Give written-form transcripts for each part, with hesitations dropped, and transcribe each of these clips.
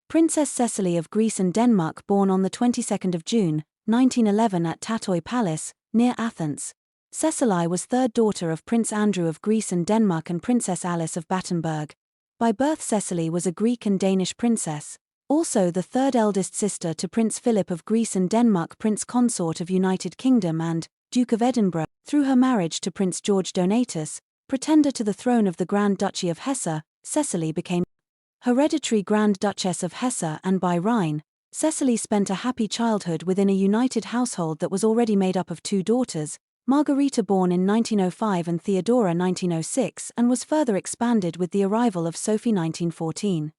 Princess Cecelie of Greece and Denmark, born on the 22nd of June, 1911 at Tatoi Palace, near Athens. Cecelie was third daughter of Prince Andrew of Greece and Denmark and Princess Alice of Battenberg. By birth Cecelie was a Greek and Danish princess, also the third eldest sister to Prince Philip of Greece and Denmark, Prince Consort of United Kingdom and Duke of Edinburgh. Through her marriage to Prince George Donatus, pretender to the throne of the Grand Duchy of Hesse, Cecelie became hereditary Grand Duchess of Hesse, and by Rhine, Cecelie spent a happy childhood within a united household that was already made up of two daughters, Margarita born in 1905 and Theodora 1906, and was further expanded with the arrival of Sophie 1914.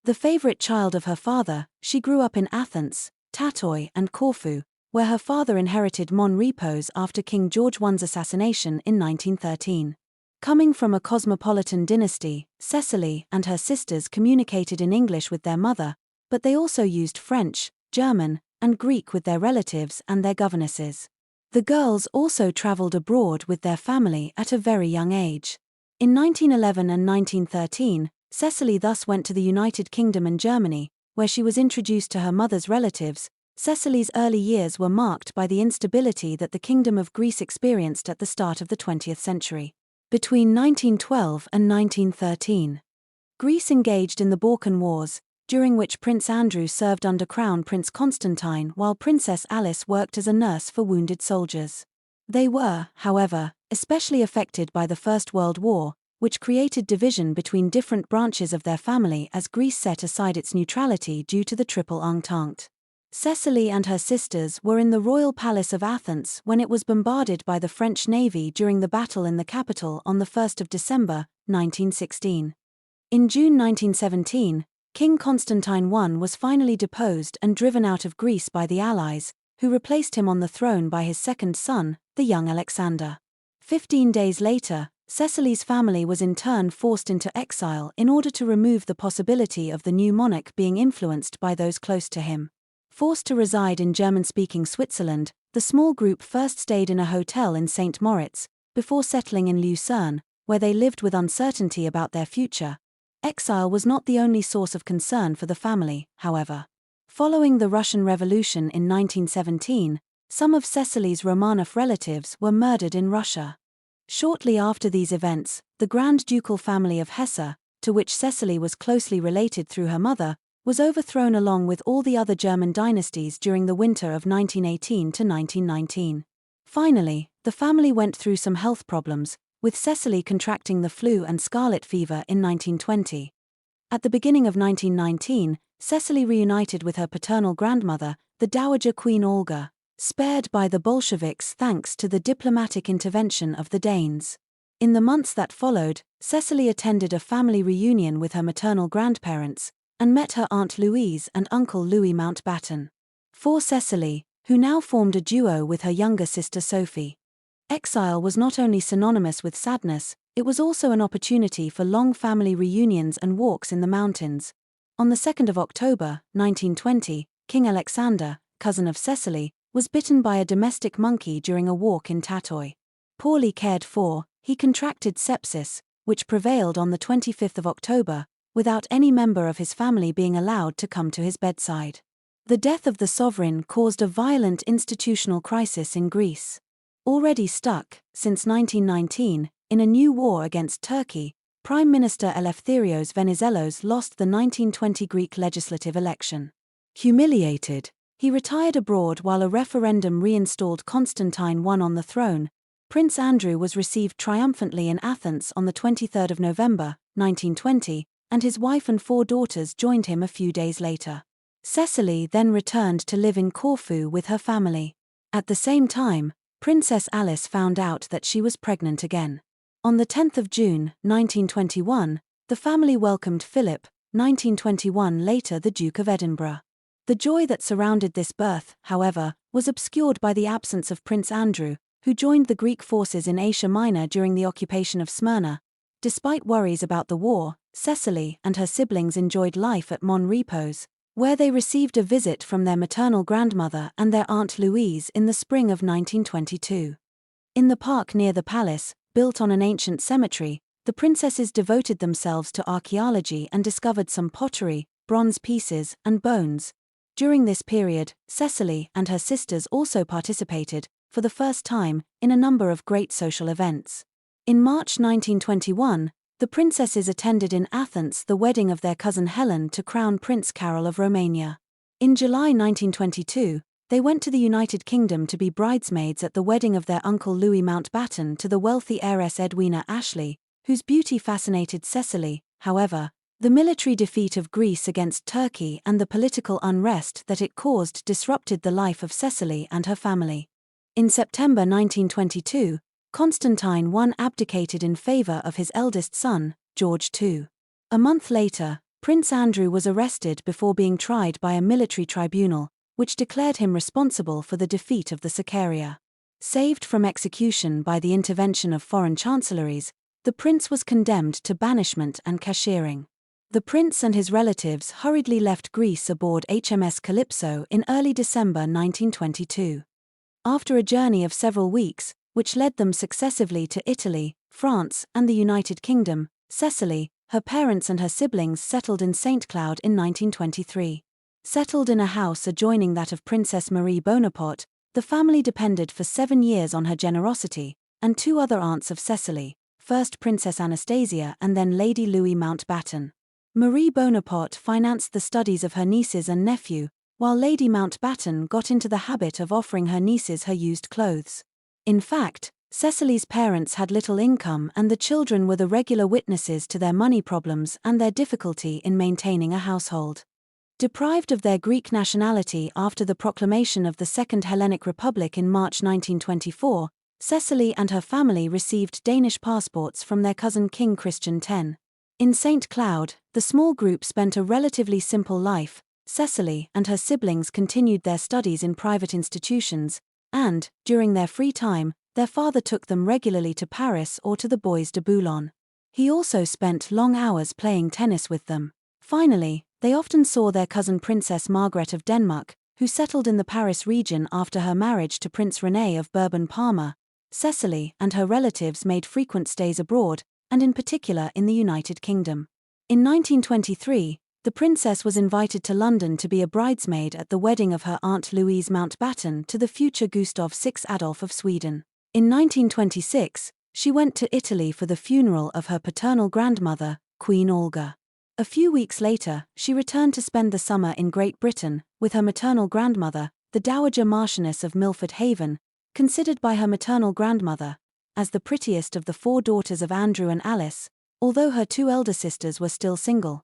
The favorite child of her father, she grew up in Athens, Tatoi, and Corfu, where her father inherited Mon Repos after King George I's assassination in 1913. Coming from a cosmopolitan dynasty, Cecelie and her sisters communicated in English with their mother, but they also used French, German, and Greek with their relatives and their governesses. The girls also traveled abroad with their family at a very young age. In 1911 and 1913, Cecelie thus went to the United Kingdom and Germany, where she was introduced to her mother's relatives. Cecelie's early years were marked by the instability that the Kingdom of Greece experienced at the start of the 20th century. Between 1912 and 1913, Greece engaged in the Balkan Wars, during which Prince Andrew served under Crown Prince Constantine while Princess Alice worked as a nurse for wounded soldiers. They were, however, especially affected by the First World War, which created division between different branches of their family as Greece set aside its neutrality due to the Triple Entente. Cecelie and her sisters were in the royal palace of Athens when it was bombarded by the French Navy during the battle in the capital on the 1st of December, 1916. In June 1917, King Konstantinovna I was finally deposed and driven out of Greece by the Allies, who replaced him on the throne by his second son, the young Alexander. 15 days later, Cecelie's family was in turn forced into exile in order to remove the possibility of the new monarch being influenced by those close to him. Forced to reside in German-speaking Switzerland, the small group first stayed in a hotel in St. Moritz, before settling in Lucerne, where they lived with uncertainty about their future. Exile was not the only source of concern for the family, however. Following the Russian Revolution in 1917, some of Cecelie's Romanov relatives were murdered in Russia. Shortly after these events, the Grand Ducal family of Hesse, to which Cecelie was closely related through her mother, was overthrown along with all the other German dynasties during the winter of 1918 to 1919. Finally, the family went through some health problems, with Cecelie contracting the flu and scarlet fever in 1920. At the beginning of 1919, Cecelie reunited with her paternal grandmother, the Dowager Queen Olga, spared by the Bolsheviks thanks to the diplomatic intervention of the Danes. In the months that followed, Cecelie attended a family reunion with her maternal grandparents, and met her Aunt Louise and Uncle Louis Mountbatten. For Cecelie, who now formed a duo with her younger sister Sophie. Exile was not only synonymous with sadness, it was also an opportunity for long family reunions and walks in the mountains. On the 2nd of October, 1920, King Alexander, cousin of Cecelie, was bitten by a domestic monkey during a walk in Tatoi. Poorly cared for, he contracted sepsis, which prevailed on the 25th of October, without any member of his family being allowed to come to his bedside. The death of the sovereign caused a violent institutional crisis in Greece. Already stuck, since 1919, in a new war against Turkey, Prime Minister Eleftherios Venizelos lost the 1920 Greek legislative election. Humiliated, he retired abroad while a referendum reinstalled Konstantinovna I on the throne. Prince Andrew was received triumphantly in Athens on the 23rd of November, 1920, and his wife and 4 daughters joined him a few days later. Cecelie then returned to live in Corfu with her family. At the same time, Princess Alice found out that she was pregnant again. On the 10th of June, 1921, the family welcomed Philip, 1921 later the Duke of Edinburgh. The joy that surrounded this birth, however, was obscured by the absence of Prince Andrew, who joined the Greek forces in Asia Minor during the occupation of Smyrna. Despite worries about the war, Cecelie and her siblings enjoyed life at Mon Repos, where they received a visit from their maternal grandmother and their Aunt Louise in the spring of 1922. In the park near the palace, built on an ancient cemetery, the princesses devoted themselves to archaeology and discovered some pottery, bronze pieces, and bones. During this period, Cecelie and her sisters also participated, for the first time, in a number of great social events. In March 1921, the princesses attended in Athens the wedding of their cousin Helen to Crown Prince Carol of Romania. In July 1922, they went to the United Kingdom to be bridesmaids at the wedding of their uncle Louis Mountbatten to the wealthy heiress Edwina Ashley, whose beauty fascinated Cecilie. However, the military defeat of Greece against Turkey and the political unrest that it caused disrupted the life of Cecilie and her family. In September 1922, Konstantinovna abdicated in favor of his eldest son, George II. A month later, Prince Andrew was arrested before being tried by a military tribunal, which declared him responsible for the defeat of the Sakaria. Saved from execution by the intervention of foreign chancelleries, the prince was condemned to banishment and cashiering. The prince and his relatives hurriedly left Greece aboard HMS Calypso in early December 1922. After a journey of several weeks, which led them successively to Italy, France, and the United Kingdom, Cecelie, her parents and her siblings settled in St. Cloud in 1923. Settled in a house adjoining that of Princess Marie Bonaparte, the family depended for 7 years on her generosity, and 2 other aunts of Cecelie, first Princess Anastasia and then Lady Louise Mountbatten. Marie Bonaparte financed the studies of her nieces and nephew, while Lady Mountbatten got into the habit of offering her nieces her used clothes. In fact, Cecilie's parents had little income and the children were the regular witnesses to their money problems and their difficulty in maintaining a household. Deprived of their Greek nationality after the proclamation of the Second Hellenic Republic in March 1924, Cecelie and her family received Danish passports from their cousin King Christian X. In St. Cloud, the small group spent a relatively simple life. Cecelie and her siblings continued their studies in private institutions, and, during their free time, their father took them regularly to Paris or to the Bois de Boulogne. He also spent long hours playing tennis with them. Finally, they often saw their cousin Princess Margaret of Denmark, who settled in the Paris region after her marriage to Prince René of Bourbon-Parma. Cecelie and her relatives made frequent stays abroad, and in particular in the United Kingdom. In 1923, the princess was invited to London to be a bridesmaid at the wedding of her aunt Louise Mountbatten to the future Gustav VI Adolf of Sweden. In 1926, she went to Italy for the funeral of her paternal grandmother, Queen Olga. A few weeks later, she returned to spend the summer in Great Britain, with her maternal grandmother, the Dowager Marchioness of Milford Haven, considered by her maternal grandmother as the prettiest of the 4 daughters of Andrew and Alice, although her 2 elder sisters were still single.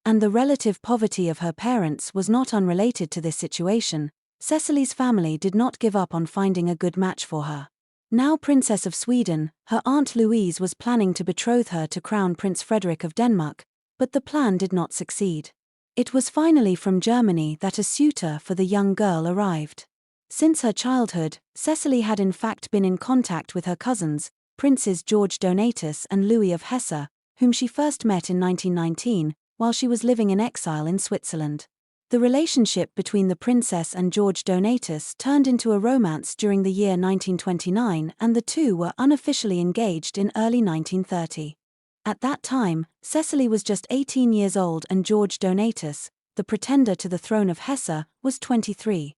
And the relative poverty of her parents was not unrelated to this situation. Cecilie's family did not give up on finding a good match for her. Now Princess of Sweden, her Aunt Louise was planning to betroth her to Crown Prince Frederick of Denmark, but the plan did not succeed. It was finally from Germany that a suitor for the young girl arrived. Since her childhood, Cecelie had in fact been in contact with her cousins, Princes George Donatus and Louis of Hesse, whom she first met in 1919, while she was living in exile in Switzerland. The relationship between the princess and George Donatus turned into a romance during the year 1929 and the two were unofficially engaged in early 1930. At that time, Cecelie was just 18 years old and George Donatus, the pretender to the throne of Hesse, was 23.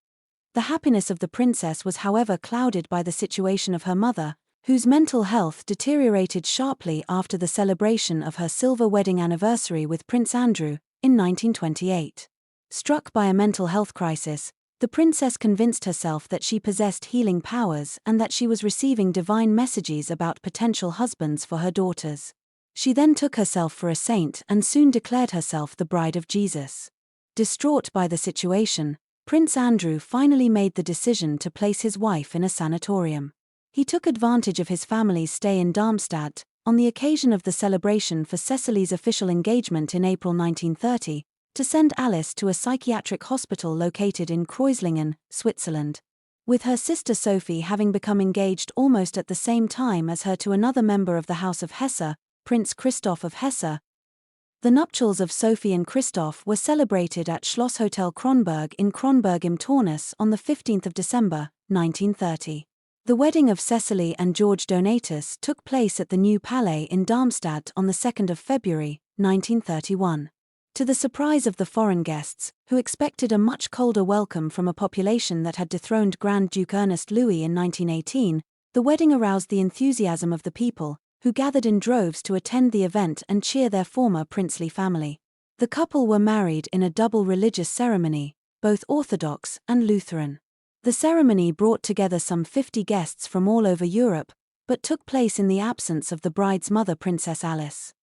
The happiness of the princess was however clouded by the situation of her mother, whose mental health deteriorated sharply after the celebration of her silver wedding anniversary with Prince Andrew, in 1928. Struck by a mental health crisis, the princess convinced herself that she possessed healing powers and that she was receiving divine messages about potential husbands for her daughters. She then took herself for a saint and soon declared herself the bride of Jesus. Distraught by the situation, Prince Andrew finally made the decision to place his wife in a sanatorium. He took advantage of his family's stay in Darmstadt, on the occasion of the celebration for Cecilie's official engagement in April 1930, to send Alice to a psychiatric hospital located in Kreuzlingen, Switzerland. With her sister Sophie having become engaged almost at the same time as her to another member of the House of Hesse, Prince Christoph of Hesse. The nuptials of Sophie and Christoph were celebrated at Schloss Hotel Kronberg in Kronberg im Taunus on the 15th of December, 1930. The wedding of Cecelie and George Donatus took place at the New Palais in Darmstadt on the 2nd of February, 1931. To the surprise of the foreign guests, who expected a much colder welcome from a population that had dethroned Grand Duke Ernest Louis in 1918, the wedding aroused the enthusiasm of the people, who gathered in droves to attend the event and cheer their former princely family. The couple were married in a double religious ceremony, both Orthodox and Lutheran. The ceremony brought together some 50 guests from all over Europe, but took place in the absence of the bride's mother, Princess Alice,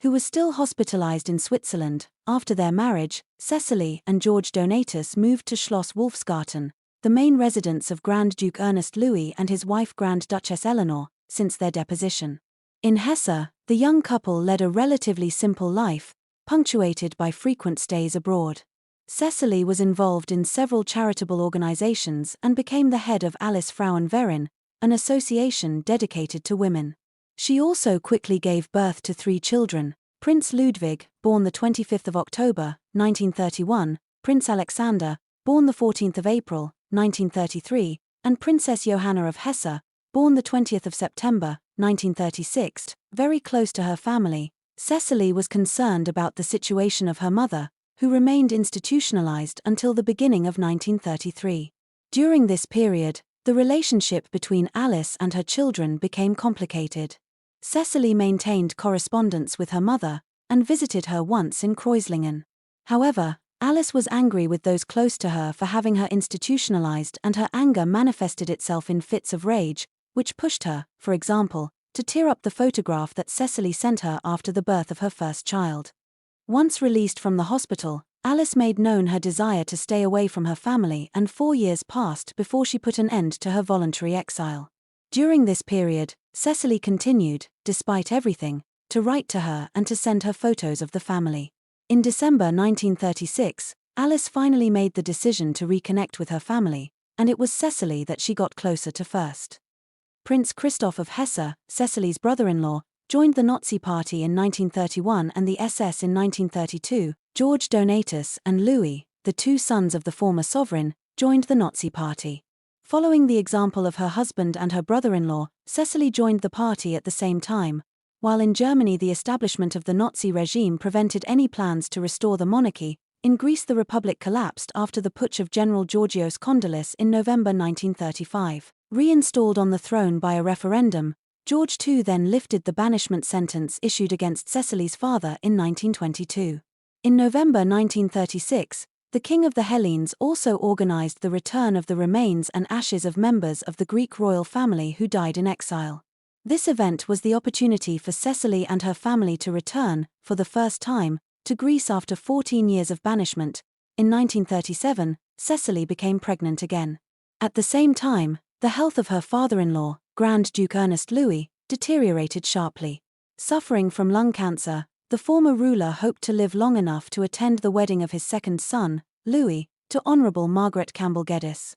who was still hospitalized in Switzerland. After their marriage, Cecelie and George Donatus moved to Schloss Wolfsgarten, the main residence of Grand Duke Ernest Louis and his wife Grand Duchess Eleanor, since their deposition. In Hesse, the young couple led a relatively simple life, punctuated by frequent stays abroad. Cecelie was involved in several charitable organizations and became the head of Alice Frauenverein, an association dedicated to women. She also quickly gave birth to 3 children: Prince Ludwig, born the 25th of October, 1931, Prince Alexander, born the 14th of April, 1933, and Princess Johanna of Hesse, born the 20th of September, 1936. Very close to her family, Cecelie was concerned about the situation of her mother, who remained institutionalized until the beginning of 1933. During this period, the relationship between Alice and her children became complicated. Cecelie maintained correspondence with her mother, and visited her once in Kreuzlingen. However, Alice was angry with those close to her for having her institutionalized, and her anger manifested itself in fits of rage, which pushed her, for example, to tear up the photograph that Cecelie sent her after the birth of her first child. Once released from the hospital, Alice made known her desire to stay away from her family, and 4 years passed before she put an end to her voluntary exile. During this period, Cecelie continued, despite everything, to write to her and to send her photos of the family. In December 1936, Alice finally made the decision to reconnect with her family, and it was Cecelie that she got closer to first. Prince Christoph of Hesse, Cecelie's brother-in-law, joined the Nazi Party in 1931 and the SS in 1932. George Donatus and Louis, the 2 sons of the former sovereign, joined the Nazi Party. Following the example of her husband and her brother-in-law, Cecelie joined the party at the same time. While in Germany the establishment of the Nazi regime prevented any plans to restore the monarchy, in Greece the republic collapsed after the putsch of General Georgios Kondylis in November 1935. Reinstalled on the throne by a referendum, George II then lifted the banishment sentence issued against Cecilie's father in 1922. In November 1936, the King of the Hellenes also organized the return of the remains and ashes of members of the Greek royal family who died in exile. This event was the opportunity for Cecelie and her family to return, for the first time, to Greece after 14 years of banishment. In 1937, Cecelie became pregnant again. At the same time, the health of her father-in-law, Grand Duke Ernest Louis, deteriorated sharply. Suffering from lung cancer, the former ruler hoped to live long enough to attend the wedding of his second son, Louis, to Honourable Margaret Campbell Geddes.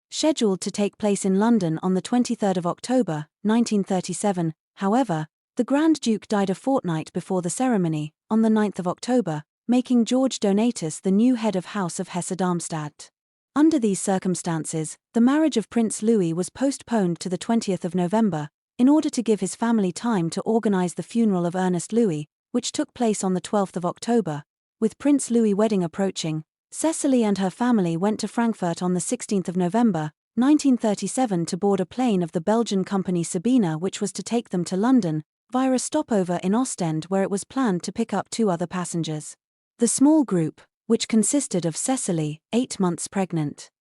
Scheduled to take place in London on the 23rd of October, 1937, however, the Grand Duke died a fortnight before the ceremony, on the 9th of October, making George Donatus the new head of House of Hesse-Darmstadt. Under these circumstances, the marriage of Prince Louis was postponed to the 20th of November, in order to give his family time to organize the funeral of Ernest Louis, which took place on the 12th of October. With Prince Louis' wedding approaching, Cecelie and her family went to Frankfurt on the 16th of November, 1937 to board a plane of the Belgian company Sabina, which was to take them to London, via a stopover in Ostend where it was planned to pick up 2 other passengers. The small group, which consisted of Cecelie, 8 months pregnant,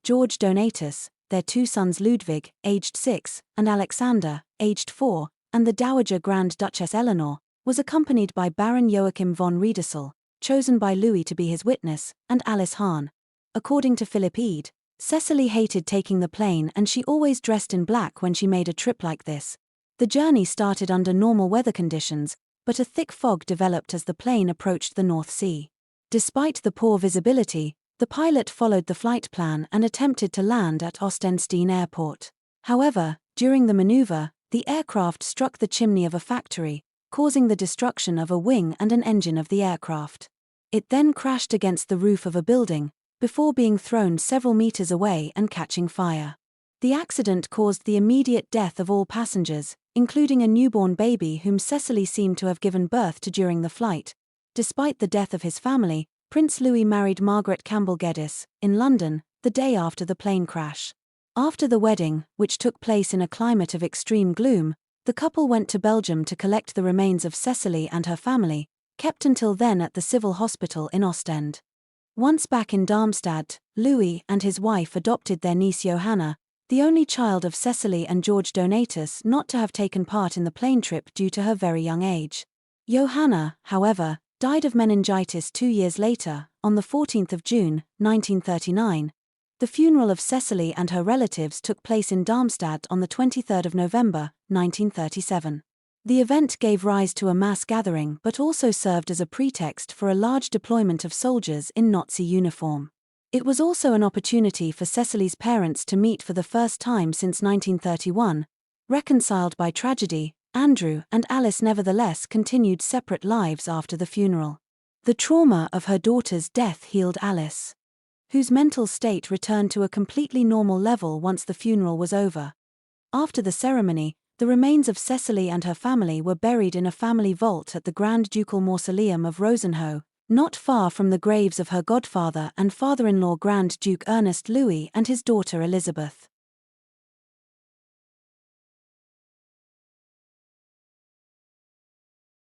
George Donatus, their 2 sons Ludwig, aged 6, and Alexander, aged 4, and the Dowager Grand Duchess Eleanor, was accompanied by Baron Joachim von Riedesel, chosen by Louis to be his witness, and Alice Hahn. According to Philip Eade, Cecelie hated taking the plane and she always dressed in black when she made a trip like this. The journey started under normal weather conditions, but a thick fog developed as the plane approached the North Sea. Despite the poor visibility, the pilot followed the flight plan and attempted to land at Ostend-Steen Airport. However, during the maneuver, the aircraft struck the chimney of a factory, causing the destruction of a wing and an engine of the aircraft. It then crashed against the roof of a building, before being thrown several meters away and catching fire. The accident caused the immediate death of all passengers, including a newborn baby whom Cecelie seemed to have given birth to during the flight. Despite the death of his family, Prince Louis married Margaret Campbell Geddes, in London, the day after the plane crash. After the wedding, which took place in a climate of extreme gloom, the couple went to Belgium to collect the remains of Cecelie and her family, kept until then at the Civil Hospital in Ostend. Once back in Darmstadt, Louis and his wife adopted their niece Johanna, the only child of Cecelie and George Donatus not to have taken part in the plane trip due to her very young age. Johanna, however, died of meningitis 2 years later, on the 14th of June, 1939. The funeral of Cecelie and her relatives took place in Darmstadt on the 23rd of November, 1937. The event gave rise to a mass gathering but also served as a pretext for a large deployment of soldiers in Nazi uniform. It was also an opportunity for Cecilie's parents to meet for the first time since 1931. Reconciled by tragedy, Andrew and Alice nevertheless continued separate lives after the funeral. The trauma of her daughter's death healed Alice, whose mental state returned to a completely normal level once the funeral was over. After the ceremony, the remains of Cecelie and her family were buried in a family vault at the Grand Ducal Mausoleum of Rosenhoe, not far from the graves of her godfather and father-in-law Grand Duke Ernest Louis and his daughter Elizabeth.